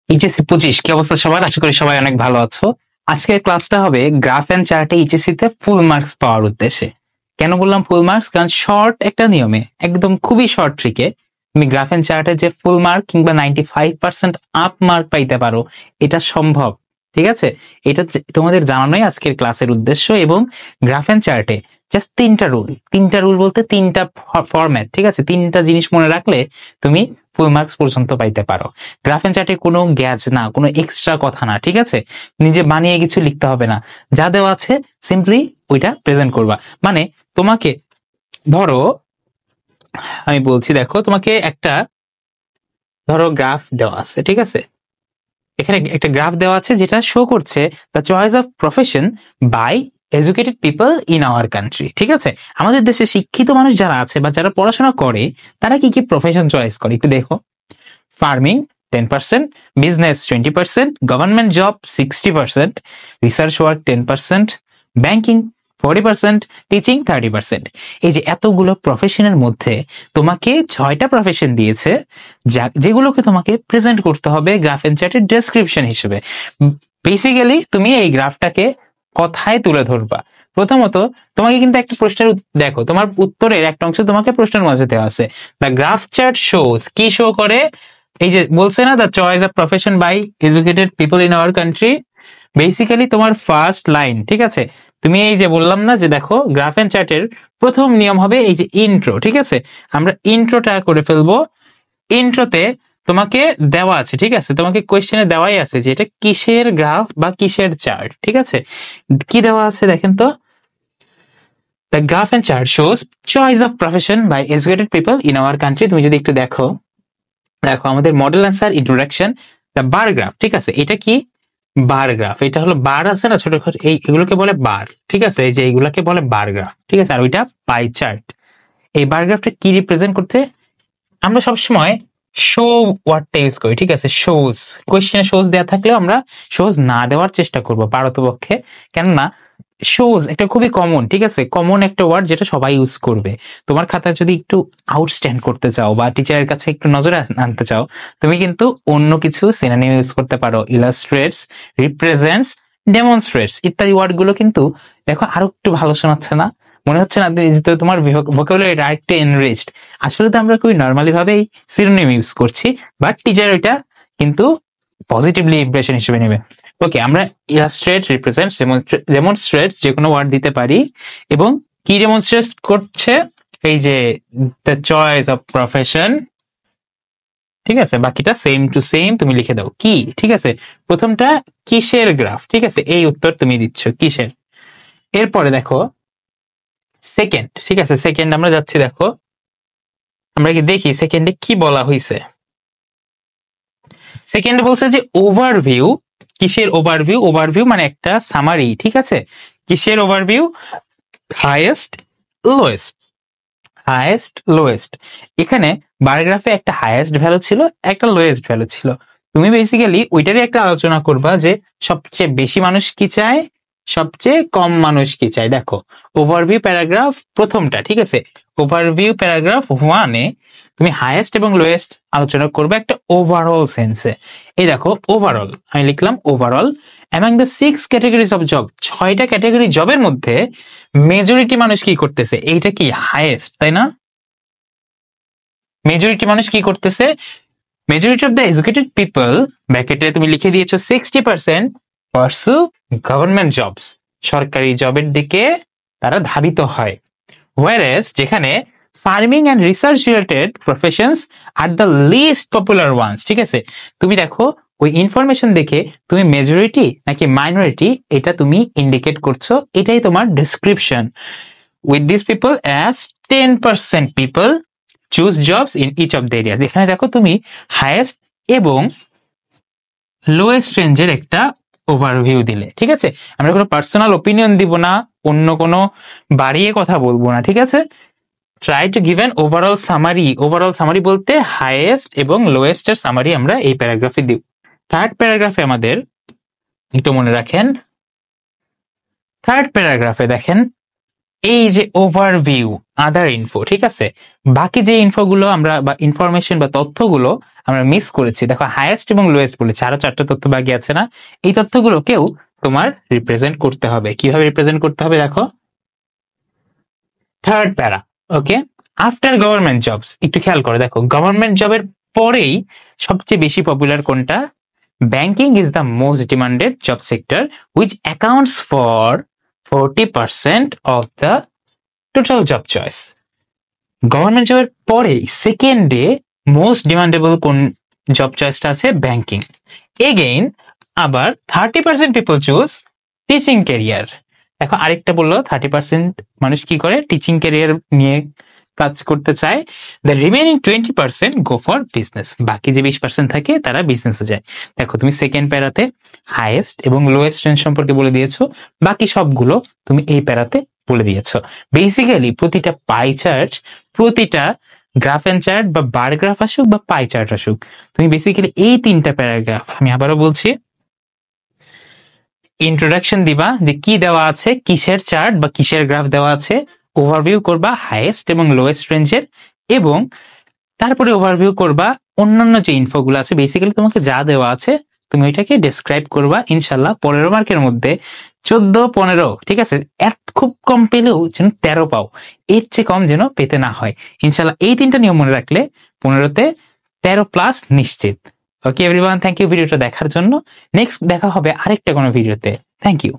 HSC 25 কি অবস্থা সবার? আশা করি সবাই অনেক ভালো আছো। আজকের ক্লাসটা হবে গ্রাফ এন্ড চার্টে এইচএসসি তে ফুল মার্কস পাওয়ার উদ্দেশ্যে। কেন বললাম ফুল মার্কস? কারণ শর্ট একটা নিয়মে, একদম খুবই শর্ট ট্রিকে তুমি গ্রাফ এন্ড চার্টে যে ফুল মার্ক কিংবা 95% আপ মার্ক পাইতে পারো, এটা সম্ভব। ঠিক আছে, এটা তোমাদের জানানোই আজকের ক্লাসের উদ্দেশ্য। এবং গ্রাফ এন্ড চার্টে জাস্ট তিনটা রুল বলতে তিনটা ফরম্যাট, ঠিক আছে, তিনটা জিনিস মনে রাখলে তুমি ফুল মার্কস পর্যন্ত পাইতে পারো। গ্রাফ এন্ড চার্টে কোনো গ্যাজ না, কোনো এক্সট্রা কথা না, ঠিক আছে, নিজে বানিয়ে কিছু লিখতে হবে না, যা দেওয়া আছে সিম্পলি ওইটা প্রেজেন্ট করবা। মানে তোমাকে ধরো, আমি বলছি, দেখো তোমাকে একটা ধরো গ্রাফ দেওয়া আছে, ঠিক আছে, এখানে একটা গ্রাফ দেওয়া আছে যেটা শো করছে the choice of profession by educated people in our country. ঠিক আছে, আমাদের দেশে শিক্ষিত মানুষ যারা আছে বা যারা পড়াশোনা করে তারা কি কি প্রফেশন চয়েস করে একটু দেখো। Farming 10%, business 20%, government job 60%, research work 10%, banking 40%, teaching 30%। এই যে এতগুলো প্রফেশনের মধ্যে তোমাকে 6টা প্রফেশন দিয়েছে যেগুলোকে তোমাকে প্রেজেন্ট করতে হবে গ্রাফ এন্ড চার্টের ডেসক্রিপশন হিসেবে। বেসিক্যালি তুমি এই গ্রাফটাকে কথায় তুলে ধরবা। প্রথমত তোমাকে কিন্তু একটা প্রশ্নের দেখো, তোমার উত্তরের একটা অংশ তোমাকে প্রশ্নের মাঝে দেওয়া আছে। দ্য গ্রাফ চার্ট শোজ, কি শো করে? এই যে বলছে না, the choice of profession by educated people in our country. Basically তোমার ফার্স্ট লাইন, ঠিক আছে, তুমি এই যে বললাম না যে দেখো গ্রাফ এন্ড চার্টের প্রথম নিয়ম হবে এই যে ইন্ট্রো। ঠিক আছে, আমরা ইন্ট্রোটা করে ফেলবো। ইন্ট্রোতে তোমাকে দেওয়া আছে, ঠিক আছে, তোমাকে কোয়েশ্চেনে দেওয়াই আছে যে এটা কিসের গ্রাফ বা কিসের চার্ট। ঠিক আছে, কি দেওয়া আছে দেখেন তো। The graph and chart shows choice of profession by educated people in our country। তুমি যদি একটু দেখো, দেখো আমাদের model answer introduction, the bar graph. ঠিক আছে, এটা কি বার গ্রাফ? এটা হলো বার আছে না ছোট, এগুলোকে বলে বার। ঠিক আছে, এই যে এইগুলাকে বলে বার গ্রাফ। ঠিক আছে, আর ওইটা পাই চার্ট। এই বার গ্রাফটা কি রিপ্রেজেন্ট করতে? আমরা সবসময় শো ওয়ার্ডটা ইউজ করি। ঠিক আছে, শোজ, কোয়েশ্চেনে শোজ দেওয়া থাকলেও আমরা শোজ না দেওয়ার চেষ্টা করবো পারতপক্ষে, কেননা শোজ একটা খুবই কমন, ঠিক আছে, কমন একটা ওয়ার্ড যেটা সবাই ইউজ করবে। তোমার খাতায় যদি একটু আউটস্ট্যান্ড করতে চাও বা টিচারের কাছে একটু নজরে আনতে চাও, তুমি কিন্তু অন্য কিছু সিনোনিম ইউজ করতে পারো। ইলাস্ট্রেটস, রিপ্রেজেন্টস, ডেমনস্ট্রেটস ইত্যাদি ওয়ার্ডগুলো কিন্তু দেখো আরো একটু ভালো শোনাচ্ছে না? মনে হচ্ছে না তোমার ভোকাবুলারি আরেকটু এনরিচড? আসলে তো আমরা খুবই নর্মালি ভাবেই সিনোনিম ইউজ করছি, বাট টিচার ওইটা কিন্তু পজিটিভলি ইমপ্রেশন হিসেবে নেবে। ওকে, আমরা ইলাস্ট্রেট, রিপ্রেজেন্ট, ডেমনস্ট্রেট যে কোনো ওয়ার্ড দিতে পারি। এবং কি ডেমনস্ট্রেট করছে? এই যে দ্য চয়েস অফ প্রফেশন। ঠিক আছে, বাকিটা সেম টু সেম তুমি লিখে দাও। কি, ঠিক আছে, প্রথমটা কিসের গ্রাফ? ঠিক আছে, এই উত্তর তুমি দিচ্ছ কিসের। এরপরে দেখো সেকেন্ড। ঠিক আছে, সেকেন্ড আমরা যাচ্ছি, দেখো আমরা কি দেখি সেকেন্ডে কি বলা হয়েছে। সেকেন্ডে বলছে যে ওভারভিউ। কিসের ওভারভিউ? ওভারভিউ মানে একটা সামারি। ঠিক আছে, কিসের overview? Highest, lowest. Highest, lowest. এখানে বারগ্রাফে একটা হাইয়েস্ট ভ্যালু ছিল, একটা লোয়েস্ট ভ্যালু ছিল। তুমি বেসিক্যালি ওইটারই একটা আলোচনা করবা যে সবচেয়ে বেশি মানুষ কি চায়, সবচেয়ে কম মানুষ কি চায়। দেখো ওভারভিউ প্যারাগ্রাফ প্রথমটা, ঠিক আছে, ওভারভিউ প্যারাগ্রাফ 1-এ তুমি হাইয়েস্ট এবং লোয়েস্ট আলোচনা করবে একটা ওভারঅল সেন্সে। এই দেখো ওভারঅল, আমি লিখলাম overall among the 6 categories of job. 6টা ক্যাটাগরি জবের মধ্যে মেজরিটি মানুষ কি করতেছে? এইটা কি হাইয়েস্ট, তাই না? মেজরিটি মানুষ কি করতেছে? Majority of the educated people, ব্র্যাকেটে তুমি লিখে দিয়েছো 60%, পারসু গভর্নমেন্ট জবস। সরকারি জবের দিকে তারা ধাবিত হয়। হোয়ারেস যেখানে farming and research related professions are the least popular ones. ঠিক আছে, তুমি দেখো ওই ইনফরমেশন দেখে তুমি মেজরিটি নাকি মাইনরিটি এটা তুমি ইন্ডিকেট করছো, এটাই তোমার description. With this people as 10% people choose jobs in each of the areas. এখানে দেখো তুমি হাইয়েস্ট এবং লোয়েস্ট রেঞ্জের একটা ওভারভিউ দিলে। ঠিক আছে, আমরা কোনো পার্সোনাল ওপিনিয়ন দিব না, অন্য কোনো বাড়িয়ে কথা বলবো না। ঠিক আছে, try to give an overall summary. Overall summary বলতে হাইয়েস্ট এবং লোয়েস্ট এর সামারি আমরা এই প্যারাগ্রাফে দিব। থার্ড প্যারাগ্রাফে আমাদের একটু মনে রাখেন, থার্ড প্যারাগ্রাফে দেখেন এই যে ওভারভিউ, আদার ইনফো, ঠিক আছে, বাকি যে ইনফোগুলো আমরা বা ইনফরমেশন বা তথ্যগুলো আমরা মিস করেছি, দেখো হাইয়েস্ট এবং লোয়েস্ট বলেছে, আরো 4টা তথ্য বাকি আছে না, এই তথ্যগুলোকেও তোমার রিপ্রেজেন্ট করতে হবে। কিভাবে রিপ্রেজেন্ট করতে হবে দেখো, থার্ড প্যারা, ওকে, আফটার গভর্নমেন্ট জবস, একটু খেয়াল করে দেখো, গভর্নমেন্ট জবের পরেই সবচেয়ে বেশি পপুলার কোনটা? Banking is the most demanded job sector which accounts for 40% of the total job choice. Government জবের পরেই সেকেন্ডে মোস্ট ডিমান্ডেবল কোন জব চয়েসটা আছে? ব্যাংকিং। এগেইন আবার 30% পিপল চুজ টিচিং ক্যারিয়ার। দেখো আরেকটা বললো 30% মানুষ কি করে? টিচিং ক্যারিয়ার নিয়ে কাজ করতে চায়। The remaining 20% go for business, বাকি যে 20% থাকে তারা বিজনেসে যায়। দেখো তুমি সেকেন্ড প্যারাতে হাইয়েস্ট এবং লোয়েস্ট রেঞ্জ সম্পর্কে বলে দিয়েছো, বাকি সবগুলো তুমি এই প্যারাতে বলে দিয়েছো। বেসিক্যালি প্রতিটা পাই চার্ট, প্রতিটা গ্রাফ এন্ড চার্ট বা বার গ্রাফ আসুক বা পাই চার্ট আসুক, তুমি বেসিক্যালি এই 3টা প্যারাগ্রাফ, আমি আবারও বলছি, ইন্ট্রোডাকশন দিবা যে কি দেওয়া আছে, কিসের চার্ট বা কিসের গ্রাফ দেওয়া আছে, ওভারভিউ করবা হাইয়েস্ট এবং লোয়েস্ট রেঞ্জের, এবং তারপরে ওভারভিউ করবা অন্যান্য যে ইনফোগুলো আছে, বেসিক্যালি তোমাকে যা দেওয়া আছে তুমি ওইটাকে ডেসক্রাইব করবা। ইনশাল্লাহ 15 মার্কের মধ্যে 14-15, ঠিক আছে, খুব কম পেলেও যেন 13 পাও, এর চেয়ে কম যেন পেতে না হয়। ইনশাল্লাহ এই 3টা নিয়ম মনে রাখলে 15তে 13+ নিশ্চিত। ওকে এভরিওয়ান, থ্যাংক ইউ ভিডিওটা দেখার জন্য। নেক্সট দেখা হবে আরেকটা কোনো ভিডিওতে। Thank you.